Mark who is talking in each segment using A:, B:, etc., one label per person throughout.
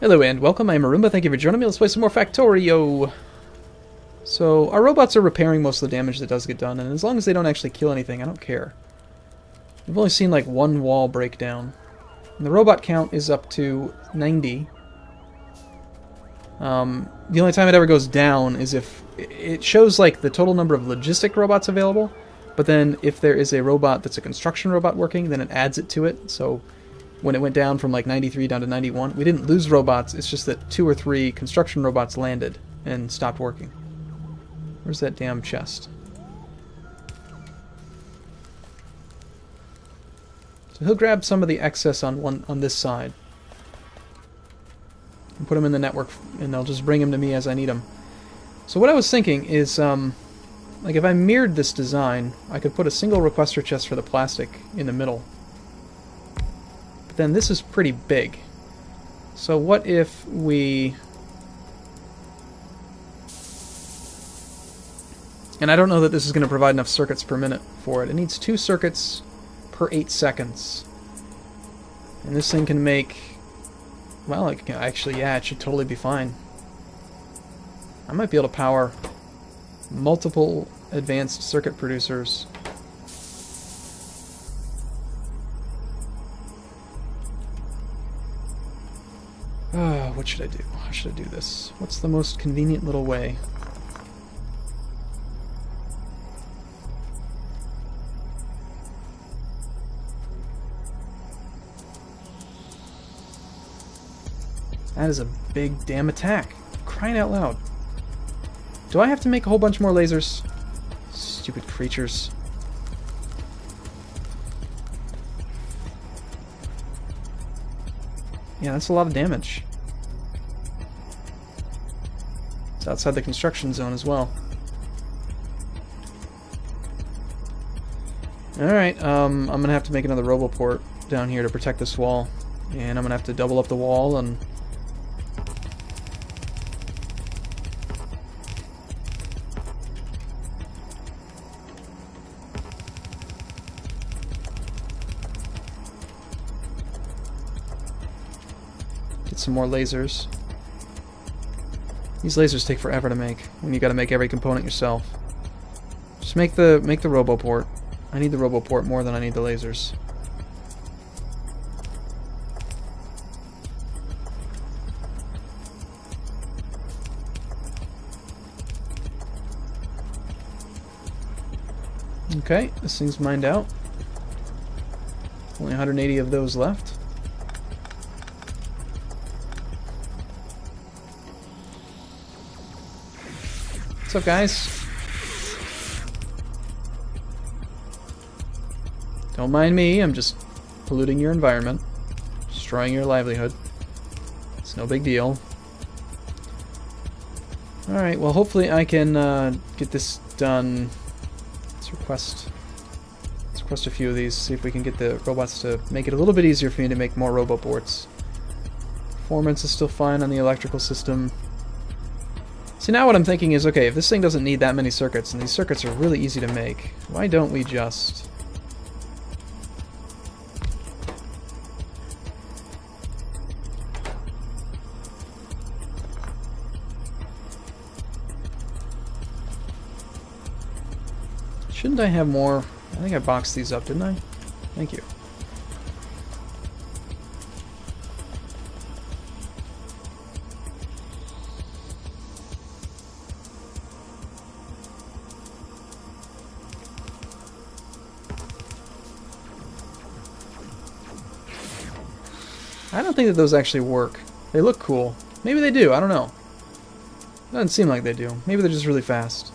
A: Hello and welcome, I'm Arumba, thank you for joining me. Let's play some more Factorio. So, our robots are repairing most of the damage that does get done, and as long as they don't actually kill anything, I don't care. We've only seen like one wall break down. And the robot count is up to 90. The only time it ever goes down is if it shows like the total number of logistic robots available, but then if there is a robot that's a construction robot working, then it adds it to it. So when it went down from like 93 down to 91, we didn't lose robots, it's just that 2 or 3 construction robots landed and stopped working. Where's that damn chest? So he'll grab some of the excess on this side and put them in the network, and I'll just bring them to me as I need them. So what I was thinking is, like if I mirrored this design, I could put a single requester chest for the plastic in the middle. But then this is pretty big. So what if we... And I don't know that this is going to provide enough circuits per minute for it. It needs 2 circuits per 8 seconds. And this thing can make... Well, actually, yeah, it should totally be fine. I might be able to power multiple advanced circuit producers. What should I do? How should I do this? What's the most convenient little way? That is a big damn attack. Crying out loud. Do I have to make a whole bunch more lasers? Stupid creatures. Yeah, that's a lot of damage. It's outside the construction zone as well. Alright, I'm gonna have to make another roboport down here to protect this wall. And I'm gonna have to double up the wall and... get some more lasers. These lasers take forever to make when you gotta make every component yourself. Just make the roboport. I need the roboport more than I need the lasers. Okay, this thing's mined out. Only 180 of those left. What's up, guys? Don't mind me, I'm just polluting your environment, destroying your livelihood. It's no big deal. Alright, well hopefully I can get this done. Let's request a few of these, see if we can get the robots to make it a little bit easier for me to make more roboports. Performance is still fine on the electrical system. See, now what I'm thinking is, okay, if this thing doesn't need that many circuits, and these circuits are really easy to make, why don't we just... Shouldn't I have more? I think I boxed these up, didn't I? Thank you. I don't think that those actually work. They look cool. Maybe they do, I don't know. Doesn't seem like they do. Maybe they're just really fast.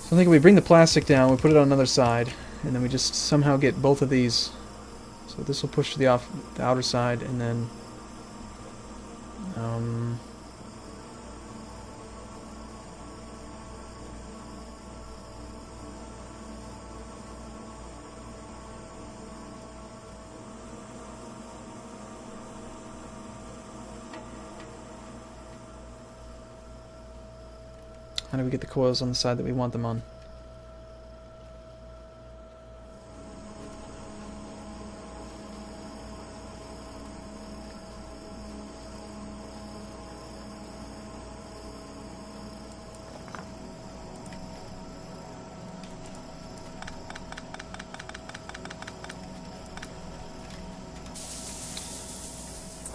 A: So I think we bring the plastic down, we put it on another side, and then we just somehow get both of these. So this will push to the outer side, and then... how do we get the coils on the side that we want them on?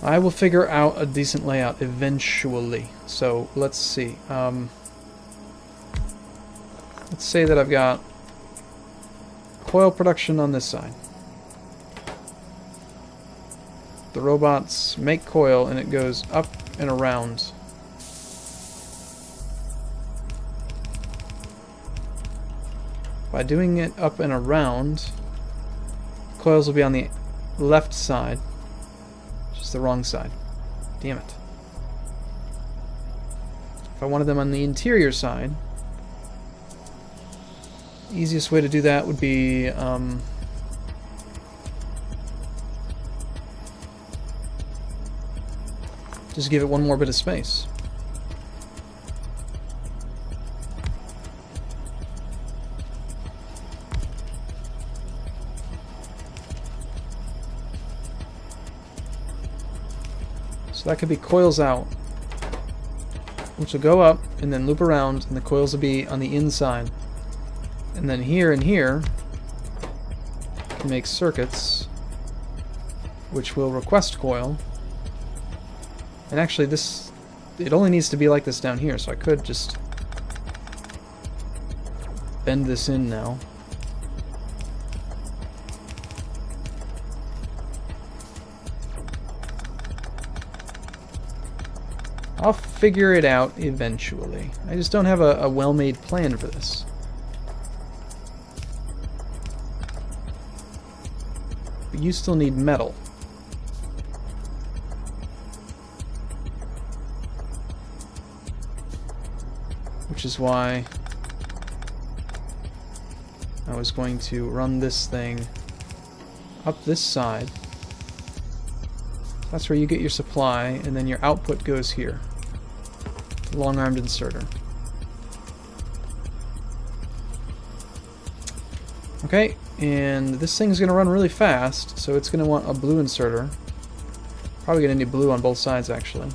A: I will figure out a decent layout eventually. So let's see. Let's say that I've got coil production on this side. The robots make coil and it goes up and around. By doing it up and around, coils will be on the left side, which is the wrong side. Damn it. If I wanted them on the interior side, the easiest way to do that would be just give it one more bit of space. So that could be coils out, which will go up and then loop around, and the coils will be on the inside. And then here and here can make circuits, which will request coil. And actually this, it only needs to be like this down here, so I could just bend this in now. I'll figure it out eventually. I just don't have a well-made plan for this. But you still need metal. Which is why I was going to run this thing up this side. That's where you get your supply, and then your output goes here. Long-armed inserter. Okay, and this thing's going to run really fast, so it's going to want a blue inserter. Probably going to need blue on both sides, actually.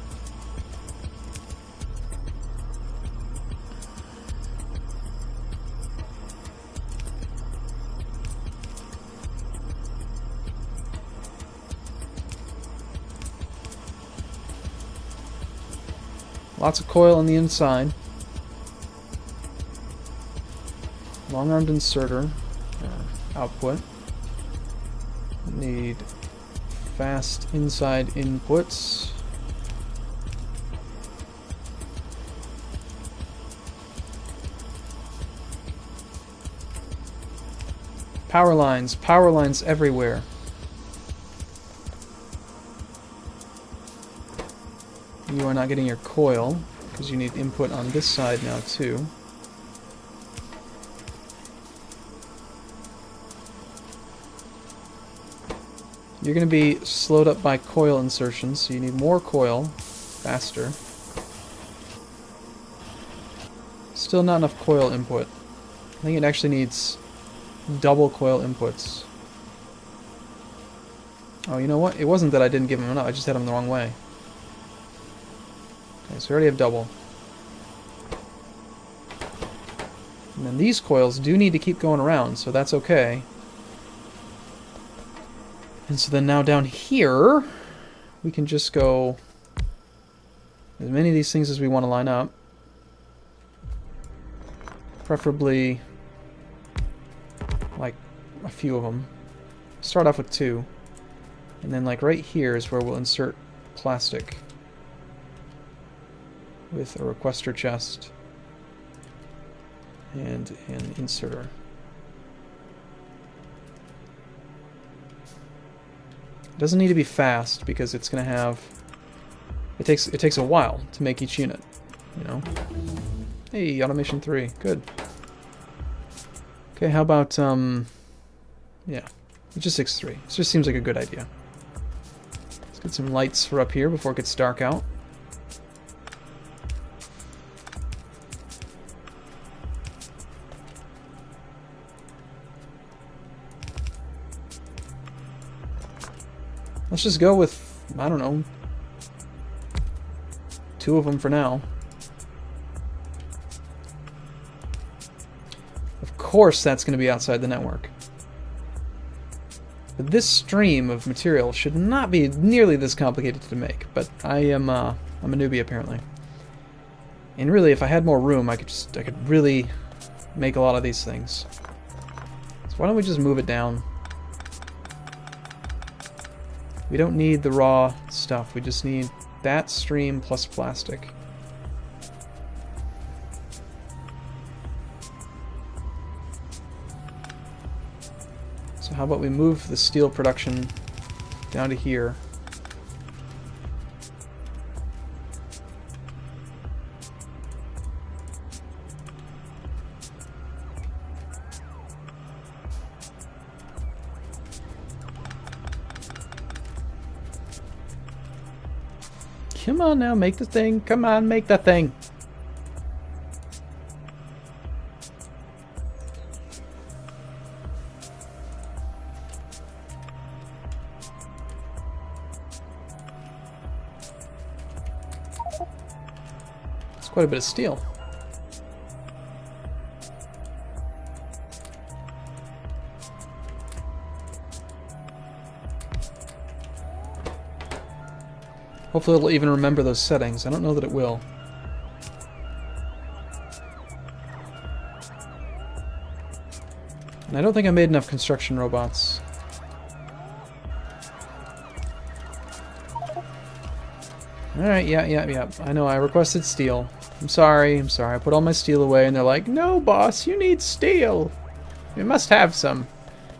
A: Lots of coil on the inside. Long-armed inserter. Output. Need fast inside inputs. Power lines everywhere. You are not getting your coil, because you need input on this side now too. You're going to be slowed up by coil insertions, so you need more coil, faster. Still not enough coil input. I think it actually needs double coil inputs. Oh, you know what? It wasn't that I didn't give them enough, I just had them the wrong way. Okay, so we already have double. And then these coils do need to keep going around, so that's okay. And so then now down here, we can just go as many of these things as we want to line up. Preferably like a few of them. Start off with 2. And then like right here is where we'll insert plastic with a requester chest and an inserter. It doesn't need to be fast because it's going to have... It takes a while to make each unit, you know. Hey, automation 3, good. Okay, how about yeah, logistics 3. This just seems like a good idea. Let's get some lights for up here before it gets dark out. Let's just go with, I don't know, 2 of them for now. Of course that's going to be outside the network. But this stream of material should not be nearly this complicated to make. But I'm a newbie apparently. And really, if I had more room, I could really make a lot of these things. So why don't we just move it down? We don't need the raw stuff. We just need that stream plus plastic. So how about we move the steel production down to here? Come on now, make the thing. Come on, make the thing. It's quite a bit of steel. Hopefully it'll even remember those settings. I don't know that it will. And I don't think I made enough construction robots. Alright, yeah. I know I requested steel. I'm sorry. I put all my steel away and they're like, no boss, you need steel. You must have some.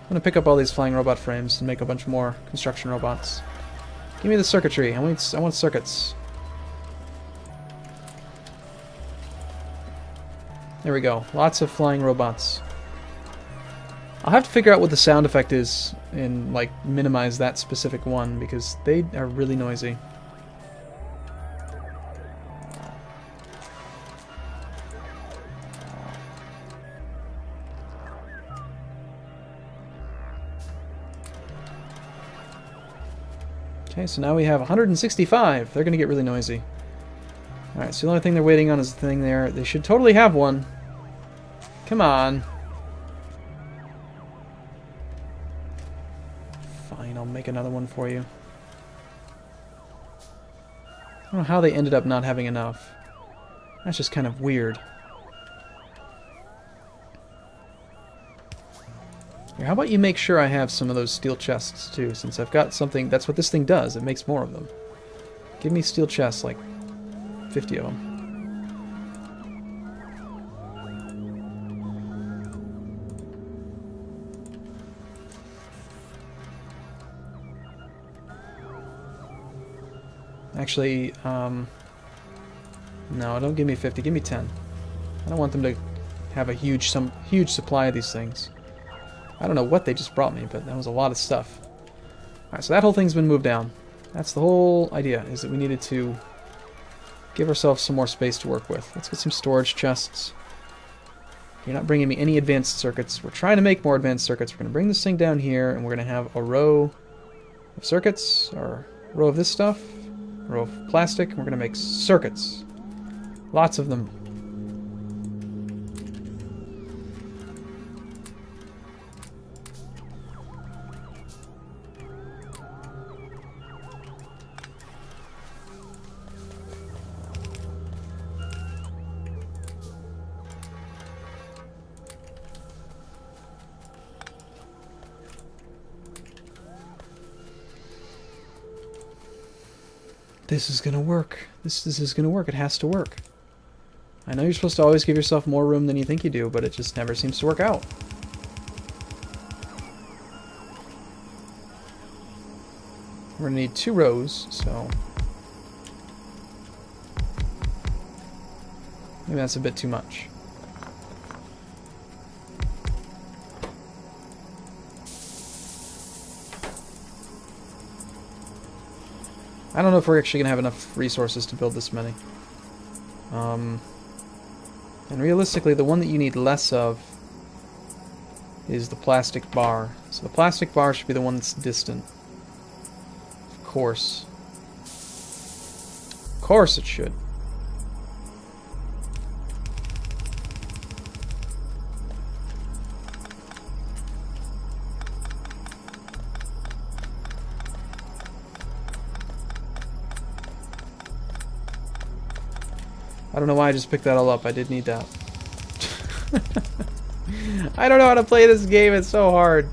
A: I'm gonna pick up all these flying robot frames and make a bunch more construction robots. Give me the circuitry. I want circuits. There we go. Lots of flying robots. I'll have to figure out what the sound effect is and like minimize that specific one because they are really noisy. Okay, so now we have 165. They're going to get really noisy. Alright, so the only thing they're waiting on is the thing there. They should totally have one. Come on. Fine, I'll make another one for you. I don't know how they ended up not having enough. That's just kind of weird. Here, how about you make sure I have some of those steel chests too, since I've got something. That's what this thing does. It makes more of them. Give me steel chests, like 50 of them. Actually, no, don't give me 50. Give me 10. I don't want them to have some huge supply of these things. I don't know what they just brought me, but that was a lot of stuff. Alright, so that whole thing's been moved down. That's the whole idea, is that we needed to give ourselves some more space to work with. Let's get some storage chests. You're not bringing me any advanced circuits. We're trying to make more advanced circuits. We're going to bring this thing down here, and we're going to have a row of circuits, or a row of this stuff, a row of plastic, and we're going to make circuits. Lots of them. This is gonna work. This is gonna work. It has to work. I know you're supposed to always give yourself more room than you think you do, but it just never seems to work out. We're gonna need 2 rows, so maybe that's a bit too much. I don't know if we're actually going to have enough resources to build this many. And realistically, the one that you need less of is the plastic bar. So the plastic bar should be the one that's distant. Of course. Of course it should. I don't know why I just picked that all up. I did need that. I don't know how to play this game. It's so hard.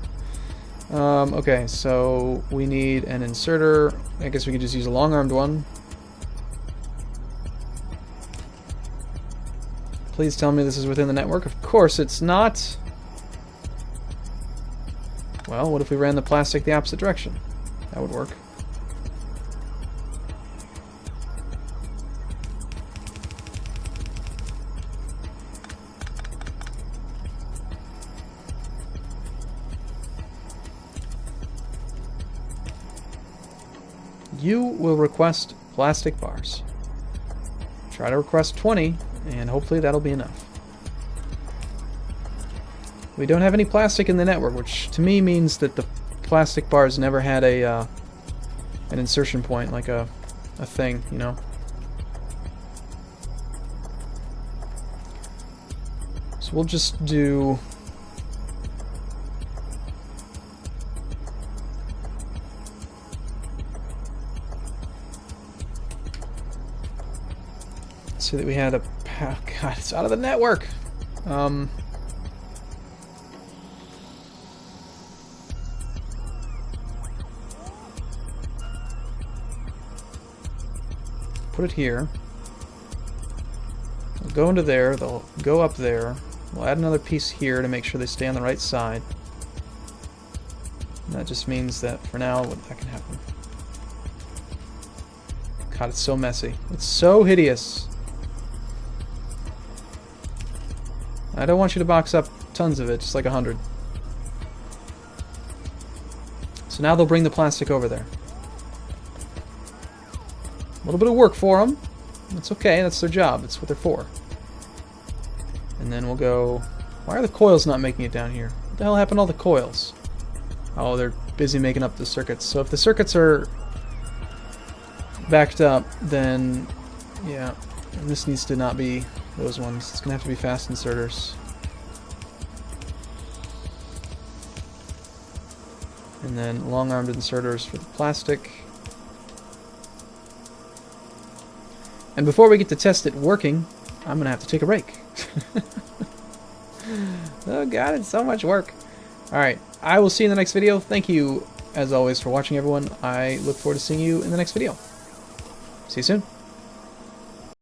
A: Okay, so we need an inserter. I guess we could just use a long-armed one. Please tell me this is within the network. Of course it's not. Well, what if we ran the plastic the opposite direction? That would work. You will request plastic bars. Try to request 20, and hopefully that'll be enough. We don't have any plastic in the network, which to me means that the plastic bars never had a an insertion point, like a thing, you know. So we'll just do... see that we had a... Oh God, it's out of the network! Put it here. They'll go into there, they'll go up there. We'll add another piece here to make sure they stay on the right side. And that just means that for now, that can happen. God, it's so messy. It's so hideous. I don't want you to box up tons of it, just like 100. So now they'll bring the plastic over there. A little bit of work for them. That's okay, that's their job. That's what they're for. And then we'll go... Why are the coils not making it down here? What the hell happened to all the coils? Oh, they're busy making up the circuits. So if the circuits are backed up, then... yeah. And this needs to not be those ones. It's going to have to be fast inserters. And then long-armed inserters for the plastic. And before we get to test it working, I'm going to have to take a break. Oh God, it's so much work. Alright, I will see you in the next video. Thank you, as always, for watching, everyone. I look forward to seeing you in the next video. See you soon.